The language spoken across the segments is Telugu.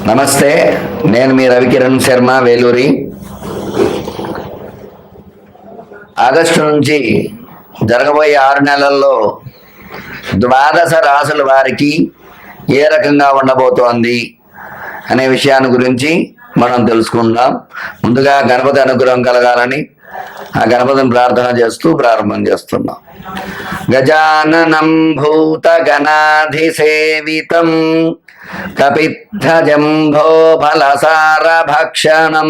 నమస్తే, నేను మీ రవికిరణ్ శర్మ, వేలూరి. ఆగస్టు నుంచి జరగబోయే 6 నెలల్లో ద్వాదశ రాశుల వారికి ఏ రకంగా ఉండబోతోంది అనే విషయాన్ని గురించి మనం తెలుసుకుందాం. ముందుగా గణపతి అనుగ్రహం కలగాలని ఆ గణపతిని ప్రార్థన చేస్తూ ప్రారంభం చేస్తున్నాం. గజాననం భూత గణాధిసేవితం కపిద్ధజంభో ఫలసార భక్షణం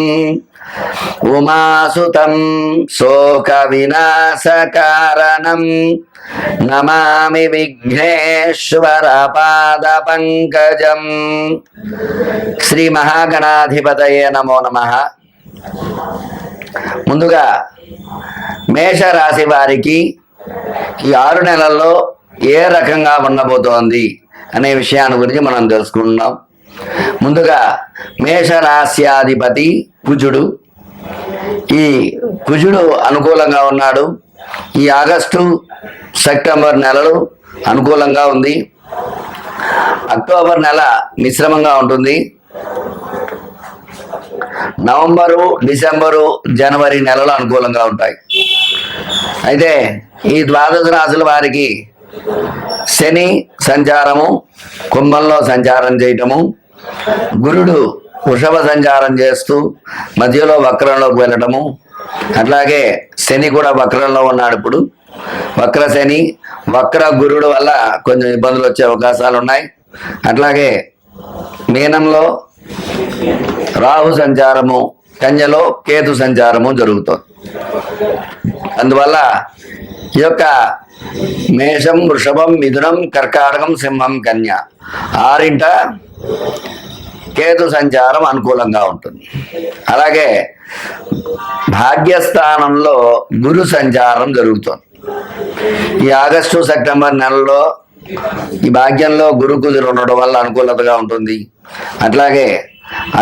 ఉమాసుతం శోక వినాశకారణం నమామి విఘ్నేశ్వర పాద పంకజం. శ్రీ మహాగణాధిపతయే నమో నమః. ముందుగా మేషరాశి వారికి ఈ 6 నెలల్లో ఏ రకంగా ఉండబోతోంది అనే విషయాన్ని గురించి మనం తెలుసుకుందాం. ముందుగా మేషరాశ్యాధిపతి కుజుడు. ఈ కుజుడు అనుకూలంగా ఉన్నాడు. ఈ ఆగస్టు సెప్టెంబర్ నెలలు అనుకూలంగా ఉంది. అక్టోబర్ నెల మిశ్రమంగా ఉంటుంది. నవంబరు, డిసెంబరు, జనవరి నెలలు అనుకూలంగా ఉంటాయి. అయితే ఈ ద్వాదశ రాశుల వారికి శని సంచారము కుంభంలో సంచారం చేయటము, గురుడు వృషభ సంచారం చేస్తూ మధ్యలో వక్రంలోకి వెళ్ళటము, అట్లాగే శని కూడా వక్రంలో ఉన్నాడు. ఇప్పుడు వక్ర శని, వక్ర గురుడు వల్ల కొంచెం ఇబ్బందులు వచ్చే అవకాశాలు ఉన్నాయి. అట్లాగే మీనంలో రాహు సంచారము, కన్యలో కేతు సంచారము జరుగుతుంది. అందువల్ల ఈ యొక్క మేషం, వృషభం, మిథునం, కర్కాటకం, సింహం, కన్య 6 కేతు సంచారం అనుకూలంగా ఉంటుంది. అలాగే భాగ్యస్థానంలో గురు సంచారం జరుగుతుంది. ఈ ఆగస్టు సెప్టెంబర్ నెలలో ఈ భాగ్యంలో గురు కుజులు ఉండడం వల్ల అనుకూలతగా ఉంటుంది. అట్లాగే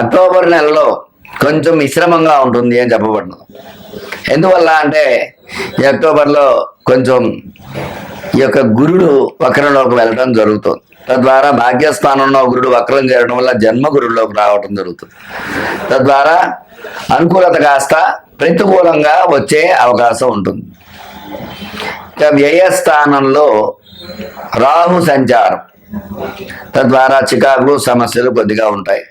అక్టోబర్ నెలలో కొంచెం మిశ్రమంగా ఉంటుంది అని చెప్పబడినది. ఎందువల్ల అంటే ఈ అక్టోబర్లో కొంచెం ఈ యొక్క గురుడు వక్రంలోకి వెళ్ళడం జరుగుతుంది. తద్వారా భాగ్యస్థానంలో గురుడు వక్రం చేరడం వల్ల జన్మ గురువులోకి రావడం జరుగుతుంది. తద్వారా అనుకూలత కాస్త ప్రతికూలంగా వచ్చే అవకాశం ఉంటుంది. ఇక వ్యయస్థానంలో రాహు సంచారం, తద్వారా చికాకులు, సమస్యలు కొద్దిగా ఉంటాయి.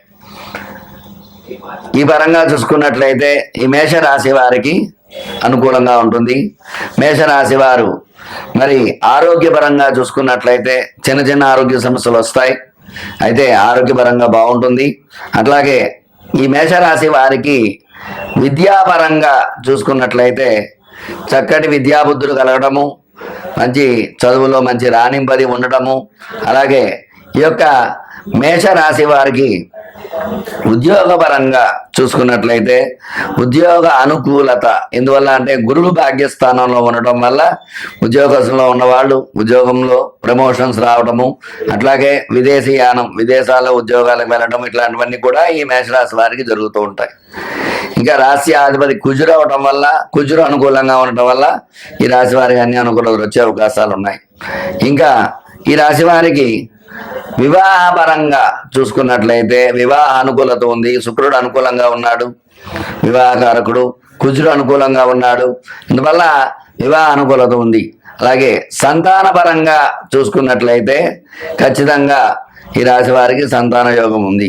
ఈ పరంగా చూసుకున్నట్లయితే ఈ మేషరాశి వారికి అనుకూలంగా ఉంటుంది. మేషరాశి వారు మరి ఆరోగ్యపరంగా చూసుకున్నట్లయితే చిన్న చిన్న ఆరోగ్య సమస్యలు వస్తాయి. అయితే ఆరోగ్యపరంగా బాగుంటుంది. అట్లాగే ఈ మేషరాశి వారికి విద్యాపరంగా చూసుకున్నట్లయితే చక్కటి విద్యాబుద్ధులు కలగడము, మంచి చదువులో మంచి రాణింపది ఉండటము, అలాగే ఈ యొక్క మేషరాశి వారికి ఉద్యోగపరంగా చూసుకున్నట్లయితే ఉద్యోగ అనుకూలత. ఎందువల్ల అంటే గురుడు భాగ్యస్థానంలో ఉండటం వల్ల ఉద్యోగంలో ఉన్నవాళ్ళు ఉద్యోగంలో ప్రమోషన్స్ రావడము, అట్లాగే విదేశీయానం, విదేశాల్లో ఉద్యోగాలకు వెళ్ళడం, ఇట్లాంటివన్నీ కూడా ఈ మేషరాశి వారికి జరుగుతూ ఉంటాయి. ఇంకా రాశ్యాధిపతి కుజుడు అవడం వల్ల, కుజుడు అనుకూలంగా ఉండటం వల్ల ఈ రాశి వారికి అన్ని అనుకూలతలు వచ్చే అవకాశాలు ఉన్నాయి. ఇంకా ఈ రాశి వారికి వివాహపరంగా చూసుకున్నట్లయితే వివాహ అనుకూలత ఉంది. శుక్రుడు అనుకూలంగా ఉన్నాడు, వివాహకారకుడు. కుజుడు అనుకూలంగా ఉన్నాడు, అందువల్ల వివాహ అనుకూలత ఉంది. అలాగే సంతాన పరంగా చూసుకున్నట్లయితే ఖచ్చితంగా ఈ రాశి వారికి సంతాన యోగం ఉంది.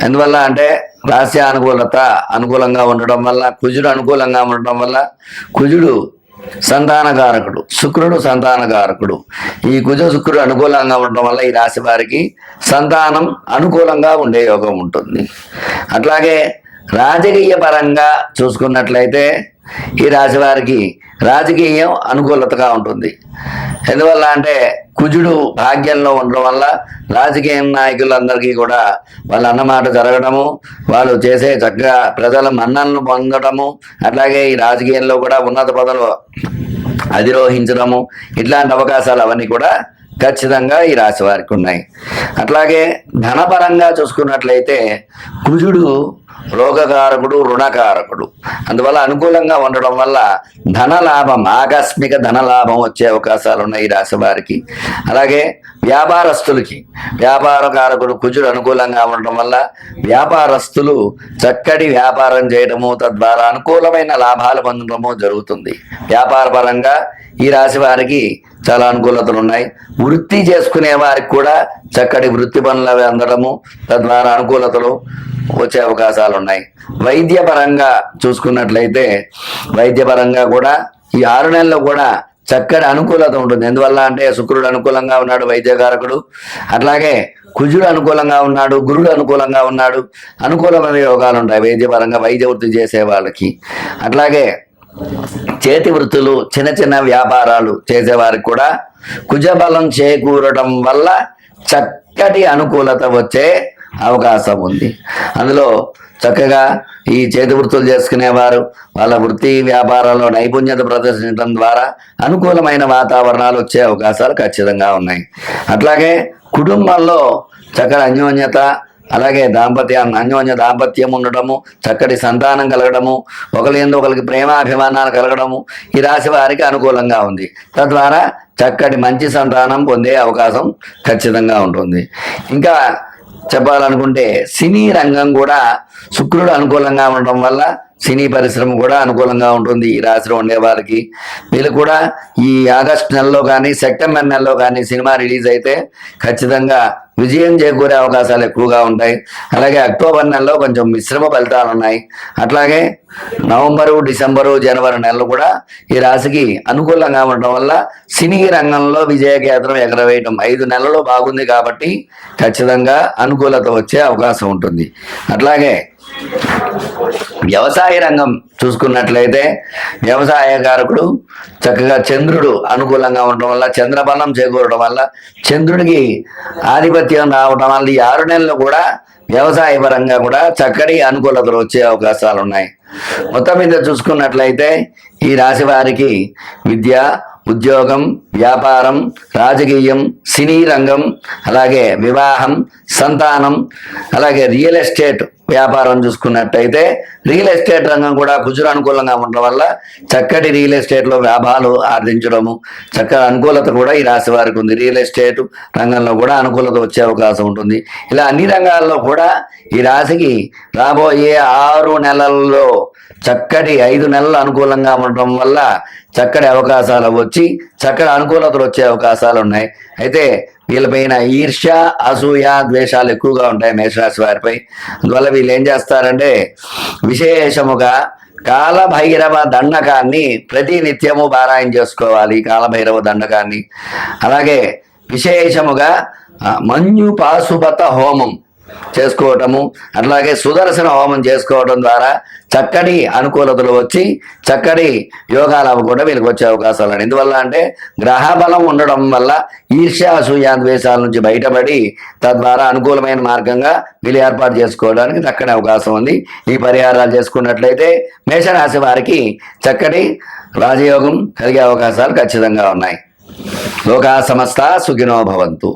ఎందువల్ల అంటే రాశి అనుకూలంగా ఉండటం వల్ల, కుజుడు అనుకూలంగా ఉండటం వల్ల, కుజుడు సంతానకారకుడు, శుక్రుడు సంతానకారకుడు. ఈ కుజ శుక్రుడు అనుకూలంగా ఉండటం వల్ల ఈ రాశి వారికి సంతానం అనుకూలంగా ఉండే యోగం ఉంటుంది. అట్లాగే రాజకీయ పరంగా చూసుకున్నట్లయితే ఈ రాశి వారికి రాజకీయం అనుకూలతగా ఉంటుంది. ఎందువల్ల అంటే కుజుడు భాగ్యంలో ఉండడం వల్ల రాజకీయ నాయకులందరికీ కూడా వాళ్ళ అన్నమాట జరగడము, వాళ్ళు చేసే చక్కగా ప్రజల మన్ననలు పొందడము, అట్లాగే ఈ రాజకీయంలో కూడా ఉన్నత పదవులు అధిరోహించడము, ఇట్లాంటి అవకాశాలు అవన్నీ కూడా ఖచ్చితంగా ఈ రాశి వారికి ఉన్నాయి. అట్లాగే ధనపరంగా చూసుకున్నట్లయితే కుజుడు రోగకారకుడు, రుణకారకుడు. అందువల్ల అనుకూలంగా ఉండడం వల్ల ధనలాభం, ఆకస్మిక ధనలాభం వచ్చే అవకాశాలు ఉన్నాయి ఈ రాశి వారికి. అలాగే వ్యాపారస్తులకి వ్యాపారకారకుడు కుజుడు అనుకూలంగా ఉండడం వల్ల వ్యాపారస్తులు చక్కటి వ్యాపారం చేయడము, తద్వారా అనుకూలమైన లాభాలు పొందడము జరుగుతుంది. వ్యాపార పరంగా ఈ రాశి వారికి చాలా అనుకూలతలు ఉన్నాయి. వృత్తి చేసుకునే వారికి కూడా చక్కటి వృత్తి పనులు అందడము, తద్వారా అనుకూలతలు వచ్చే అవకాశాలు ఉన్నాయి. వైద్యపరంగా చూసుకున్నట్లయితే వైద్యపరంగా కూడా ఈ 6 నెలల్లో కూడా చక్కటి అనుకూలత ఉంటుంది. ఎందువల్ల అంటే శుక్రుడు అనుకూలంగా ఉన్నాడు, వైద్యకారకుడు. అట్లాగే కుజుడు అనుకూలంగా ఉన్నాడు, గురుడు అనుకూలంగా ఉన్నాడు. అనుకూలమైన యోగాలు ఉంటాయి వైద్యపరంగా, వైద్య వృత్తి చేసే వాళ్ళకి. అట్లాగే చేతి వృత్తులు, చిన్న చిన్న వ్యాపారాలు చేసేవారికి కూడా కుజబలం చేకూరడం వల్ల చక్కటి అనుకూలత వచ్చే అవకాశం ఉంది. అందులో చక్కగా ఈ చేతి వృత్తులు చేసుకునేవారు వాళ్ళ వృత్తి వ్యాపారాల్లో నైపుణ్యత ప్రదర్శించడం ద్వారా అనుకూలమైన వాతావరణాలు వచ్చే అవకాశాలు ఖచ్చితంగా ఉన్నాయి. అట్లాగే కుటుంబంలో చక్కటి అన్యోన్యత, అలాగే అన్యోన్య దాంపత్యం ఉండడము, చక్కటి సంతానం కలగడము, ఒకరి ఎందు ఒకరికి ప్రేమాభిమానాలు కలగడము ఈ రాశి వారికి అనుకూలంగా ఉంది. తద్వారా చక్కటి మంచి సంతానం పొందే అవకాశం ఖచ్చితంగా ఉంటుంది. ఇంకా చెప్పాలనుకుంటే సినీ రంగం కూడా శుక్రుడు అనుకూలంగా ఉండడం వల్ల సినీ పరిశ్రమ కూడా అనుకూలంగా ఉంటుంది ఈ రాశిలో ఉండే వారికి. వీళ్ళు కూడా ఈ ఆగస్టు నెలలో కానీ సెప్టెంబర్ నెలలో కానీ సినిమా రిలీజ్ అయితే ఖచ్చితంగా విజయం చేకూరే అవకాశాలు ఎక్కువగా ఉంటాయి. అలాగే అక్టోబర్ నెలలో కొంచెం మిశ్రమ ఫలితాలు ఉన్నాయి. అట్లాగే నవంబరు, డిసెంబరు, జనవరి నెలలు కూడా ఈ రాశికి అనుకూలంగా ఉండడం వల్ల సినీ రంగంలో విజయకేతనం ఎగరవేయటం 5 నెలలు బాగుంది కాబట్టి ఖచ్చితంగా అనుకూలత వచ్చే అవకాశం ఉంటుంది. అట్లాగే వ్యవసాయ రంగం చూసుకున్నట్లయితే వ్యవసాయకారకుడు చక్కగా చంద్రుడు అనుకూలంగా ఉండడం వల్ల, చంద్రబలం చేకూరడం వల్ల, చంద్రుడికి ఆధిపత్యం రావడం వల్ల ఈ 6 నెలలు కూడా వ్యవసాయ పరంగా కూడా చక్కటి అనుకూలతలు వచ్చే అవకాశాలు ఉన్నాయి. మొత్తం మీద చూసుకున్నట్లయితే ఈ రాశి వారికి విద్య, ఉద్యోగం, వ్యాపారం, రాజకీయం, సినీ రంగం, అలాగే వివాహం, సంతానం, అలాగే రియల్ ఎస్టేట్ వ్యాపారం చూసుకున్నట్టయితే రియల్ ఎస్టేట్ రంగం కూడా కుజుడు అనుకూలంగా ఉండడం వల్ల చక్కటి రియల్ ఎస్టేట్లో లాభాలు ఆర్జించడము, చక్కటి అనుకూలత కూడా ఈ రాశి వారికి ఉంది. రియల్ ఎస్టేట్ రంగంలో కూడా అనుకూలత వచ్చే అవకాశం ఉంటుంది. ఇలా అన్ని రంగాల్లో కూడా ఈ రాశికి రాబోయే 6 నెలల్లో చక్కటి 5 నెలలు అనుకూలంగా ఉండడం వల్ల చక్కటి అవకాశాలు వచ్చి చక్కటి అనుకూలతలు వచ్చే అవకాశాలు ఉన్నాయి. అయితే వీళ్ళపైన ఈర్ష్య, అసూయ, ద్వేషాలు ఎక్కువగా ఉంటాయి మేషరాశి వారిపై. అందువల్ల వీళ్ళు ఏం చేస్తారంటే విశేషముగా కాలభైరవ దండకాన్ని ప్రతి నిత్యము పారాయణ చేసుకోవాలి. కాలభైరవ దండకాన్ని అలాగే విశేషముగా మన్యు పాశుపత హోమం చేసుకోవటము, అట్లాగే సుదర్శన హోమం చేసుకోవడం ద్వారా చక్కటి అనుకూలతలు వచ్చి చక్కటి యోగాలు కూడా వీళ్ళకి వచ్చే అవకాశాలు ఉన్నాయి. ఎందువల్ల అంటే గ్రహ బలం ఉండడం వల్ల ఈర్ష్య, అసూయ, ద్వేషాల నుంచి బయటపడి తద్వారా అనుకూలమైన మార్గంగా వీళ్ళు ఏర్పాటు చేసుకోవడానికి చక్కటి అవకాశం ఉంది. ఈ పరిహారాలు చేసుకున్నట్లయితే మేషరాశి వారికి చక్కటి రాజయోగం కలిగే అవకాశాలు ఖచ్చితంగా ఉన్నాయి. లోకా సమస్త సుఖినో భవంతు.